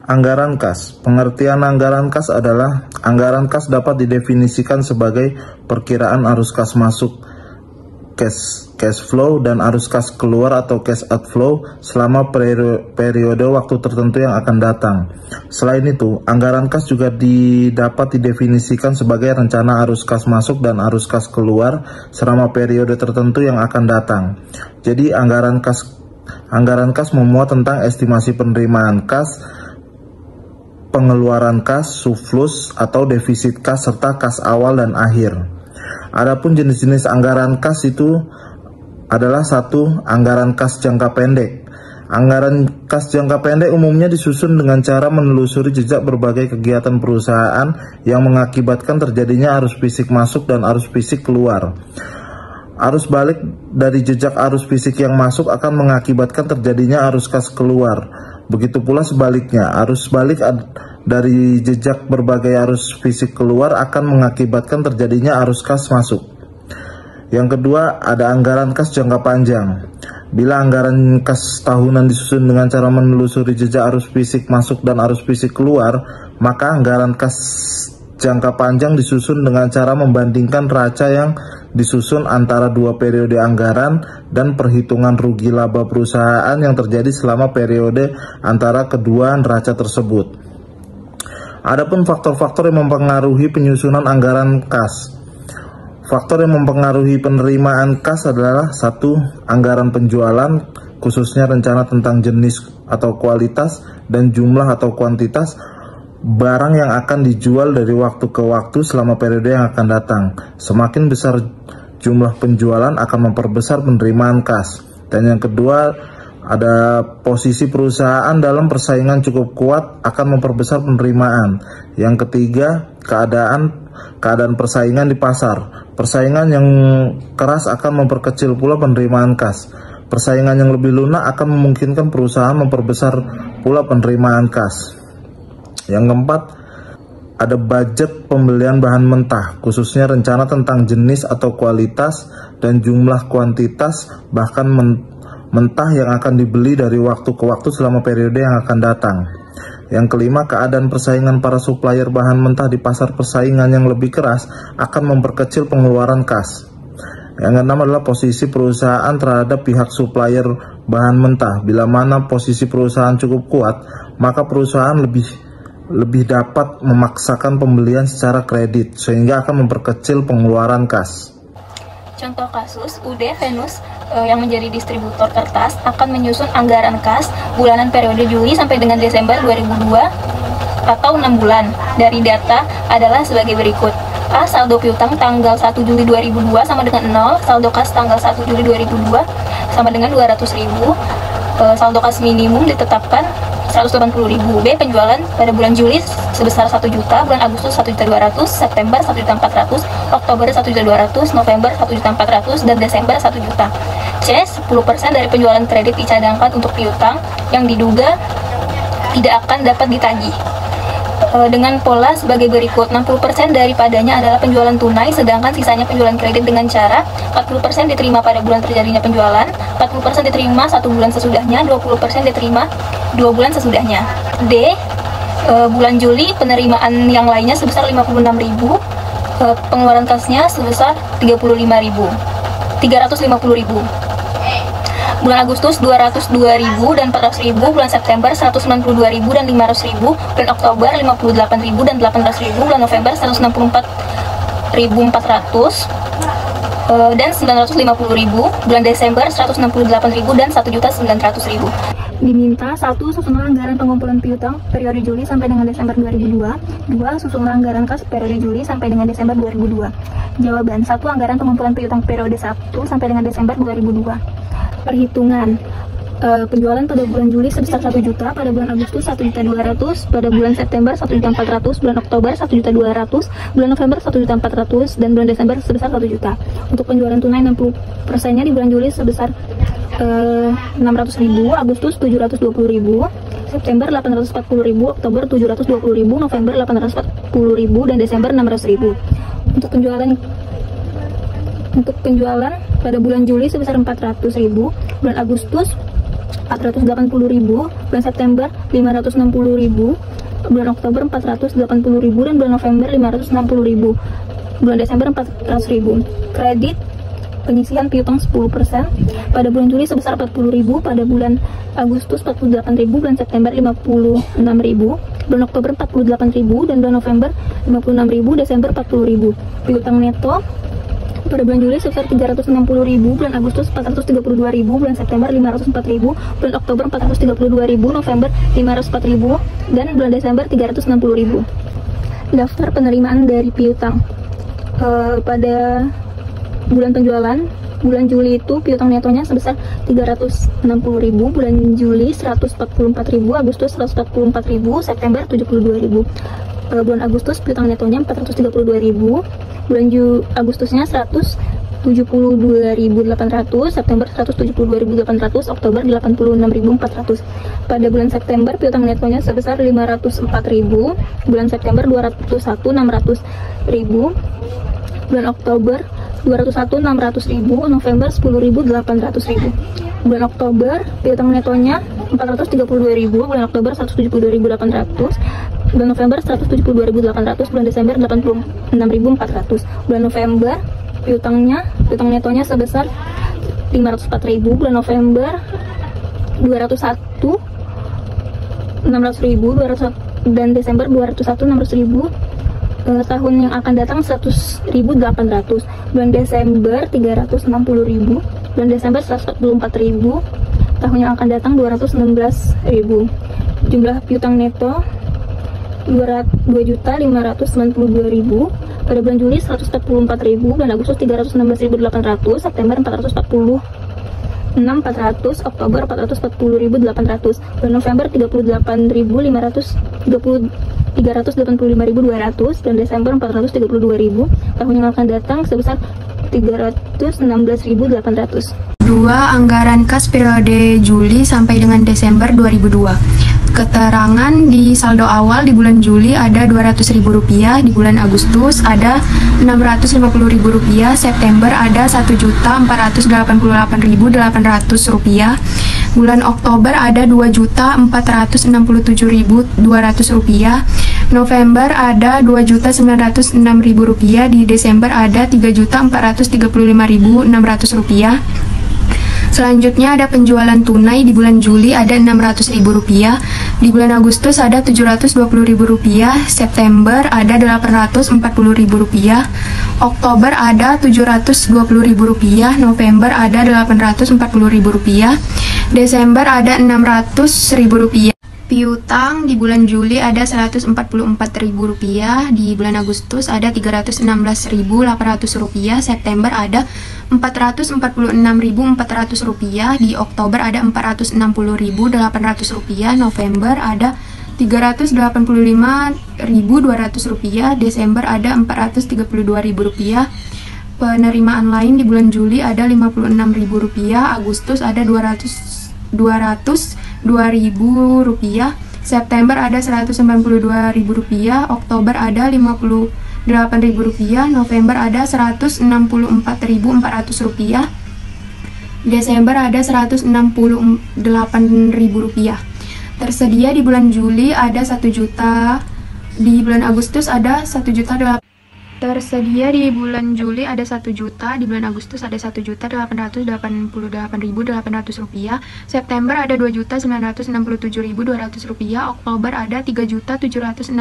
Anggaran kas. Pengertian anggaran kas adalah anggaran kas dapat didefinisikan sebagai perkiraan arus kas masuk cash flow dan arus kas keluar atau cash outflow selama periode waktu tertentu yang akan datang. Selain itu, anggaran kas juga dapat didefinisikan sebagai rencana arus kas masuk dan arus kas keluar selama periode tertentu yang akan datang. Jadi anggaran kas memuat tentang estimasi penerimaan kas, pengeluaran kas, surplus atau defisit kas, serta kas awal dan akhir. Adapun jenis-jenis anggaran kas itu adalah: 1. Anggaran kas jangka pendek. Anggaran kas jangka pendek umumnya disusun dengan cara menelusuri jejak berbagai kegiatan perusahaan yang mengakibatkan terjadinya arus fisik masuk dan arus fisik keluar. Arus balik dari jejak arus fisik yang masuk akan mengakibatkan terjadinya arus kas keluar. Begitu pula sebaliknya, arus balik dari jejak berbagai arus fisik keluar akan mengakibatkan terjadinya arus kas masuk. Yang kedua, ada anggaran kas jangka panjang. Bila anggaran kas tahunan disusun dengan cara menelusuri jejak arus fisik masuk dan arus fisik keluar, maka anggaran kas jangka panjang disusun dengan cara membandingkan raca yang disusun antara dua periode anggaran dan perhitungan rugi laba perusahaan yang terjadi selama periode antara kedua neraca tersebut. Adapun faktor-faktor yang mempengaruhi penyusunan anggaran kas. Faktor yang mempengaruhi penerimaan kas adalah: 1. Anggaran penjualan, khususnya rencana tentang jenis atau kualitas dan jumlah atau kuantitas barang yang akan dijual dari waktu ke waktu selama periode yang akan datang. Semakin besar jumlah penjualan akan memperbesar penerimaan kas. Dan yang kedua, ada posisi perusahaan dalam persaingan cukup kuat akan memperbesar penerimaan. Yang ketiga, keadaan persaingan di pasar. Persaingan yang keras akan memperkecil pula penerimaan kas. Persaingan yang lebih lunak akan memungkinkan perusahaan memperbesar pula penerimaan kas. Yang keempat, ada budget pembelian bahan mentah, khususnya rencana tentang jenis atau kualitas dan jumlah kuantitas bahkan mentah yang akan dibeli dari waktu ke waktu selama periode yang akan datang. Yang kelima, keadaan persaingan para supplier bahan mentah di pasar persaingan yang lebih keras akan memperkecil pengeluaran kas. Yang keenam adalah posisi perusahaan terhadap pihak supplier bahan mentah. Bila mana posisi perusahaan cukup kuat, maka perusahaan lebih dapat memaksakan pembelian secara kredit sehingga akan memperkecil pengeluaran kas. Contoh kasus, UD Venus yang menjadi distributor kertas akan menyusun anggaran kas bulanan periode Juli sampai dengan Desember 2002 atau 6 bulan. Dari data adalah sebagai berikut: A. Saldo piutang tanggal 1 Juli 2002 sama dengan 0. Saldo kas tanggal 1 Juli 2002 sama dengan 200.000. Saldo kas minimum ditetapkan 180.000. B. Penjualan pada bulan Juli sebesar 1 juta, bulan Agustus 1.200.000, September 1.400.000, Oktober 1.200.000, November 1.400.000, dan Desember 1 juta. C. 10% dari penjualan kredit dicadangkan untuk piutang yang diduga tidak akan dapat ditagih. Dengan pola sebagai berikut: 60% daripadanya adalah penjualan tunai, sedangkan sisanya penjualan kredit dengan cara 40% diterima pada bulan terjadinya penjualan, 40% diterima 1 bulan sesudahnya, 20% diterima 2 bulan sesudahnya. D. Bulan Juli penerimaan yang lainnya sebesar 56.000, pengeluaran kasnya sebesar 350.000. Bulan Agustus 202.000 dan 400.000, bulan September 192.000 dan 500.000, bulan Oktober 58.000 dan 800.000, bulan November 164.400 dan 950.000, bulan Desember 168.000 dan 1.900.000. Diminta: 1. Susunan anggaran pengumpulan piutang periode Juli sampai dengan Desember 2002. 2. Susunan anggaran kas periode Juli sampai dengan Desember 2002. Jawaban: 1. Anggaran pengumpulan piutang periode 1 sampai dengan Desember 2002. Perhitungan: penjualan pada bulan Juli sebesar 1 juta, pada bulan Agustus 1.200.000, pada bulan September 1.400.000, bulan Oktober 1.200.000, bulan November 1.400.000, dan bulan Desember sebesar 1 juta. Untuk penjualan tunai 60%-nya di bulan Juli sebesar 600.000, Agustus 720.000, September 840.000, Oktober 720.000, November 840.000, dan Desember 600.000. Untuk penjualan pada bulan Juli sebesar 400.000, bulan Agustus 480.000, bulan September 560.000, bulan Oktober 480.000, dan bulan November 560.000, bulan Desember 400.000. Kredit penyisihan piutang 10% pada bulan Juli sebesar 40.000, pada bulan Agustus 48.000, bulan September 56.000, bulan Oktober 48.000, dan bulan November 56.000, Desember 40.000. Piutang neto pada bulan Juli sebesar 360.000, bulan Agustus 432.000, bulan September 504.000, bulan Oktober 432.000, November 504.000, dan bulan Desember 360.000. Daftar penerimaan dari piutang pada bulan penjualan. Bulan Juli itu piutang netonya sebesar 360.000, bulan Juli 144.000, Agustus 144.000, September 72.000. Bulan Agustus piutang netonya 432.000, bulan Agustusnya 172.800, September 172.800, Oktober 86.400. Pada bulan September piutang netonya sebesar 504.000, bulan September 201.600.000, bulan Oktober 201.600.000, November 10.800.000. Bulan Oktober piutang netonya 432.000, bulan Oktober 172.800, bulan November 172.800, bulan Desember 86.400. Bulan November piutang netonya sebesar 504.000, bulan November 201.600.000, dan Desember 201.600.000. Tahun yang akan datang 100.800, bulan Desember 360.000, bulan Desember 144.000, tahun yang akan datang 216.000. Jumlah piutang neto 2.592.000, pada bulan Juli 144.000, bulan Agustus 316.800, September 440.400, Oktober 440.800, bulan November 385.200, dan Desember 432.000. Tahun yang akan datang sebesar 316.800. 2. Anggaran kas periode Juli sampai dengan Desember 2002. Keterangan di saldo awal di bulan Juli ada Rp200.000, di bulan Agustus ada Rp650.000, September ada Rp1.488.800, bulan Oktober ada Rp2.467.200, November ada Rp2.906.000, di Desember ada Rp3.435.600. Selanjutnya ada penjualan tunai di bulan Juli ada Rp600.000, di bulan Agustus ada Rp720.000, September ada Rp840.000, Oktober ada Rp720.000, November ada Rp840.000, Desember ada Rp600.000. Piutang di bulan Juli ada Rp144.000, di bulan Agustus ada Rp316.800, September ada Rp446.400, di Oktober ada Rp460.800, November ada Rp385.200, Desember ada Rp432.000. Penerimaan lain di bulan Juli ada Rp56.000, Agustus ada Rp202.000, September ada Rp192.000, Oktober ada Rp58.000, November ada Rp164.400, Desember ada Rp168.000. Tersedia di bulan Juli ada 1 juta, di bulan Agustus ada 1 juta. Tersedia di bulan Juli ada 1 juta, di bulan Agustus ada Rp1.888.800, September ada Rp2.967.200, Oktober ada Rp3.706.000,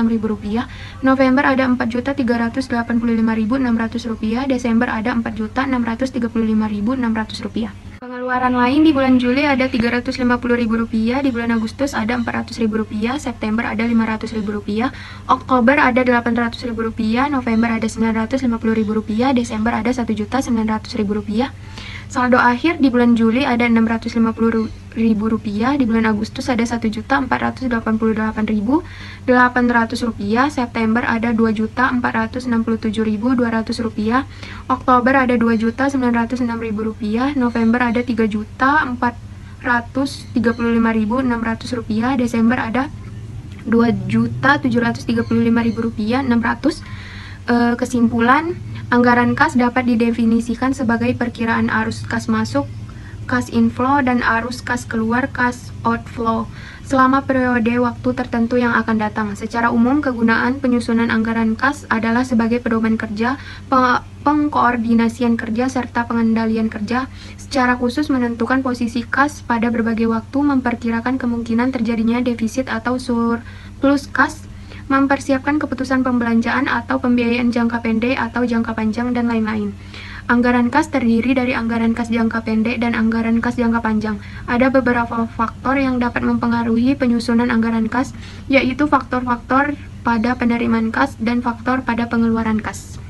November ada Rp4.385.600, Desember ada Rp4.635.600. Pengeluaran lain di bulan Juli ada Rp350.000, di bulan Agustus ada Rp400.000, September ada Rp500.000, Oktober ada Rp800.000, November ada Rp950.000, Desember ada Rp1.900.000. Saldo akhir di bulan Juli ada Rp650.000, di bulan Agustus ada Rp1.488.800, September ada Rp2.467.200, Oktober ada Rp2.906.000, November ada Rp3.435.600, Desember ada Rp2.735.600. Kesimpulan, anggaran kas dapat didefinisikan sebagai perkiraan arus kas masuk kas inflow dan arus kas keluar kas outflow selama periode waktu tertentu yang akan datang. Secara umum, kegunaan penyusunan anggaran kas adalah sebagai pedoman kerja, pengkoordinasian kerja, serta pengendalian kerja. Secara khusus menentukan posisi kas pada berbagai waktu, memperkirakan kemungkinan terjadinya defisit atau surplus kas, mempersiapkan keputusan pembelanjaan atau pembiayaan jangka pendek atau jangka panjang, dan lain-lain. Anggaran kas terdiri dari anggaran kas jangka pendek dan anggaran kas jangka panjang. Ada beberapa faktor yang dapat mempengaruhi penyusunan anggaran kas, yaitu faktor-faktor pada penerimaan kas dan faktor pada pengeluaran kas.